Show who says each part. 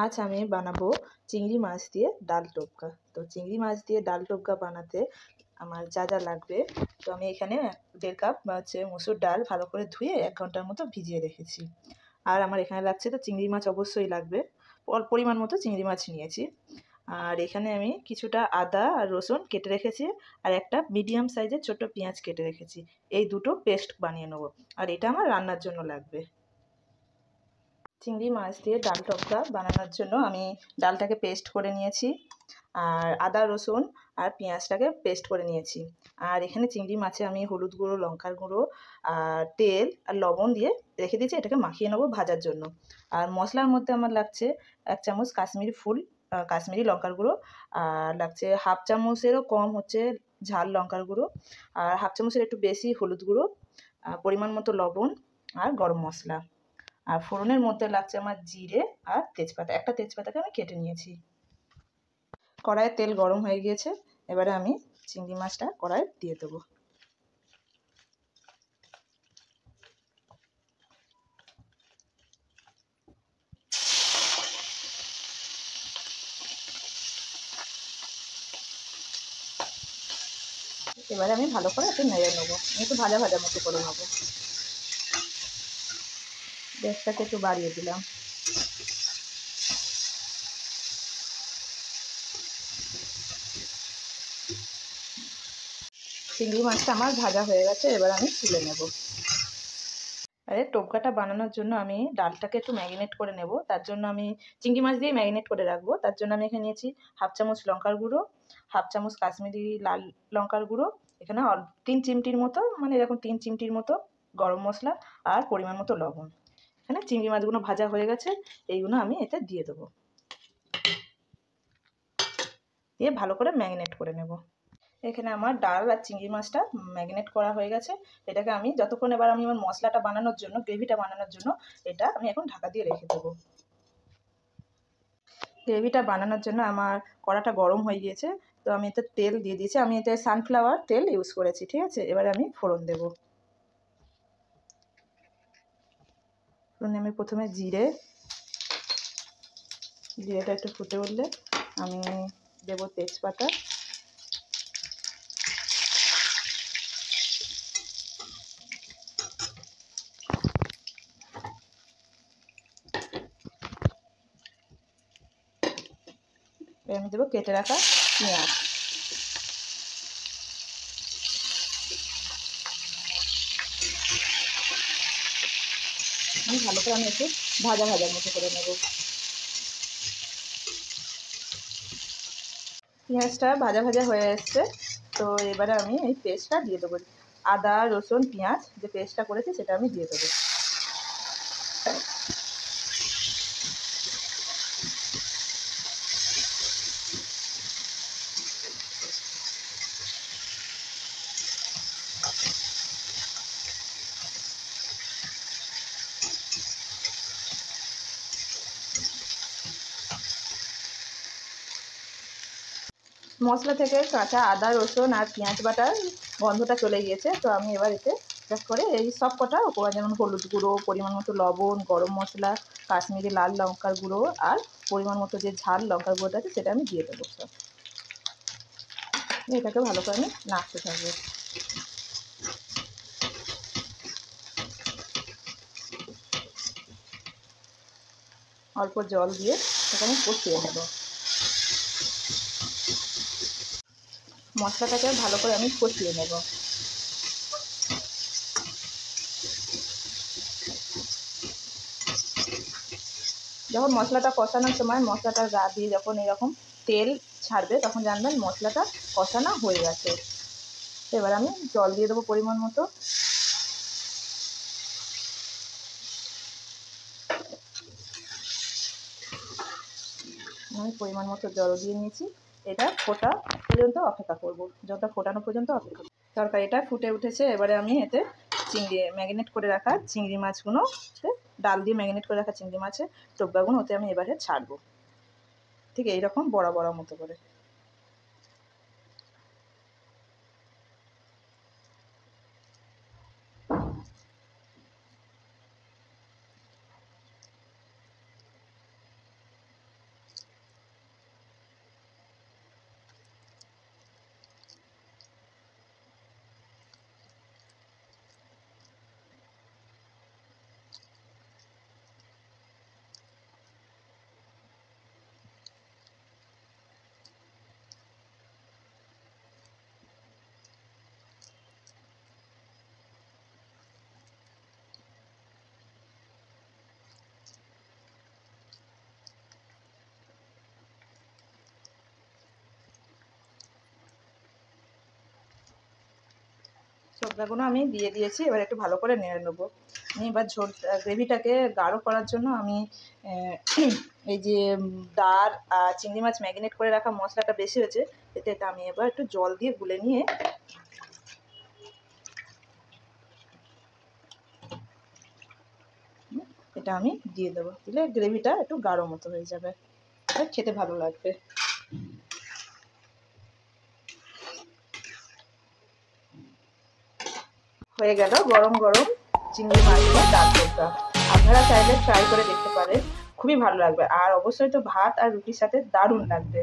Speaker 1: আজ আমি বানাবো চিংড়ি মাছ দিয়ে ডাল টোপকা। তো চিংড়ি মাছ দিয়ে ডাল টোপকা বানাতে আমার যা যা লাগবে, তো আমি এখানে 1.5 কাপ মসুর ডাল ভালো করে ধুয়ে 1 ঘন্টার মতো ভিজিয়ে রেখেছি। আর আমার এখানে লাগছে তো চিংড়ি মাছ অবশ্যই লাগবে, পরিমাণ মতো চিংড়ি মাছ নিয়েছি। আর এখানে আমি কিছুটা আদা আর রসুন কেটে রেখেছি, আর একটা মিডিয়াম সাইজের ছোট পেঁয়াজ কেটে রেখেছি। এই দুটো পেস্ট বানিয়ে নেবো, আর এটা আমার রান্নার জন্য লাগবে। চিংড়ি মাছ দিয়ে ডাল টোপকা বানানোর জন্য আমি ডালটাকে পেস্ট করে নিয়েছি, আর আদা রসুন আর পেঁয়াজটাকে পেস্ট করে নিয়েছি। আর এখানে চিংড়ি মাছে আমি হলুদ গুঁড়ো, লঙ্কার গুঁড়ো আর তেল আর লবণ দিয়ে রেখে দিয়েছি, এটাকে মাখিয়ে নেবো ভাজার জন্য। আর মশলার মধ্যে আমার লাগছে 1 চামচ কাশ্মীরি লঙ্কার গুঁড়ো, আর লাগছে 1/2 চামচেরও কম ঝাল লঙ্কার গুঁড়ো, আর 1/2 চামচের একটু বেশি হলুদ গুঁড়ো, পরিমাণ মতো লবণ আর গরম মশলা। আর ফোড়নের মধ্যে লাগছে আমার জিরে আর তেজপাতা, একটা তেজপাতাকে আমি কেটে নিয়েছি। কড়াইয়ে তেল গরম হয়ে গিয়েছে, এবারে আমি চিংড়ি মাছটা কড়াইয়ে দিয়ে দেবো। এবারে আমি ভালো করে একটু নেড়ে নেবো, একটু ভাজা ভাজা মতো করে নেবো। গ্যাসটাকে একটু বাড়িয়ে দিলাম। চিংড়ি মাছটা আমার ভাজা হয়ে গেছে, এবার আমি তুলে নেব। আরে টোপকাটা বানানোর জন্য আমি ডালটাকে একটু ম্যারিনেট করে নেব, তার জন্য আমি চিংড়ি মাছ দিয়ে ম্যারিনেট করে রাখবো। তার জন্য আমি এখানে নিয়েছি 1/2 চামচ লঙ্কার গুঁড়ো, 1/2 চামচ কাশ্মীরি লাল লঙ্কার গুঁড়ো, এখানে 3 চিমটির মতো, মানে এরকম 3 চিমটির মতো গরম মশলা, আর পরিমাণ মতো লবণ। এখানে চিংড়ি মাছগুলো ভাজা হয়ে গেছে, এইগুলো আমি এতে দিয়ে দেবো, দিয়ে ভালো করে ম্যারিনেট করে নেব। এখানে আমার ডাল আর চিংড়ি মাছটা ম্যারিনেট করা হয়ে গেছে। এটাকে আমি যতক্ষণ, এবার আমি আমার মশলাটা বানানোর জন্য, গ্রেভিটা বানানোর জন্য এটা আমি এখন ঢাকা দিয়ে রেখে দেবো। গ্রেভিটা বানানোর জন্য আমার কড়াটা গরম হয়ে গিয়েছে, তো আমি এতে তেল দিয়ে দিয়েছি। আমি এতে সানফ্লাওয়ার তেল ইউজ করেছি, ঠিক আছে। এবারে আমি ফোড়ন দেব। ফোড়নে আমি প্রথমে জিরেটা একটু ফুটে উঠলে আমি দেব তেজপাতা, আমি দেবো কেটে রাখা পেঁয়াজ। ভালো করে আমি একটু ভাজার মতো করে নেব। পেঁয়াজটা ভাজা হয়ে এসছে, তো এবারে আমি এই পেস্টটা দিয়ে দেবো। আদা রসুন পেঁয়াজ যে পেস্টটা করেছি সেটা আমি দিয়ে দেবো। মশলা থেকে কাঁচা আদা রসুন আর পেঁয়াজ বাটার গন্ধটা চলে গিয়েছে, তো আমি এবার এতে এক করে এই সব কটা উপকরণ, যেমন হলুদ গুঁড়ো, পরিমাণ মতো লবণ, গরম মশলা, কাশ্মীরি লাল লঙ্কার গুঁড়ো আর পরিমাণ মতো যে ঝাল লঙ্কার গুঁড়োটা আছে সেটা আমি দিয়ে দেবো সব। এটাকে ভালো করে আমি নাড়তে থাকবো। অল্প জল দিয়ে এখানে কষিয়ে নেব। মশলাটাকে ভালো করে আমি কষিয়ে নেব। যখন মশলাটা কষানোর সময় মশলাটার গা দিয়ে যখন এরকম তেল ছাড়বে, তখন জানবেন মশলাটা কষানো হয়ে গেছে। এবার আমি জল দিয়ে দেবো পরিমাণ মতো। আমি পরিমাণ মতো জল দিয়ে নিয়েছি, এটা ফোটা পর্যন্ত অপেক্ষা করব, জলটা ফোটানো পর্যন্ত অপেক্ষা। তরকারিটা ফুটে উঠেছে, এবারে আমি এতে ম্যারিনেট করে রাখা চিংড়ি মাছগুলো, ডাল দিয়ে ম্যারিনেট করে রাখা চিংড়ি মাছের টোপকাগুলো ওতে আমি এবারে ছাড়বো, ঠিক এইরকম বড়া বড়া মতো করে। সবটাগুলো আমি দিয়ে দিয়েছি। এবার একটু ভালো করে নেড়ে নেবো। আমি এবার ঝোল গ্রেভিটাকে গাঢ় করার জন্য আমি এই যে ডাল আর চিংড়ি মাছ ম্যারিনেট করে রাখা মশলাটা বেশি হয়েছে, এটা আমি এবার একটু জল দিয়ে গুলে নিয়ে এটা আমি দিয়ে দেবো। দিলে গ্রেভিটা একটু গাঢ় মতো হয়ে যাবে, খেতে ভালো লাগবে। হয়ে গেল গরম গরম চিংড়ি মাছ দিয়ে ডাল ভর্তা। আপনারা চাইলে ট্রাই করে দেখতে পারেন, খুবই ভালো লাগবে। আর অবশ্যই তো ভাত আর রুটির সাথে দারুণ লাগবে।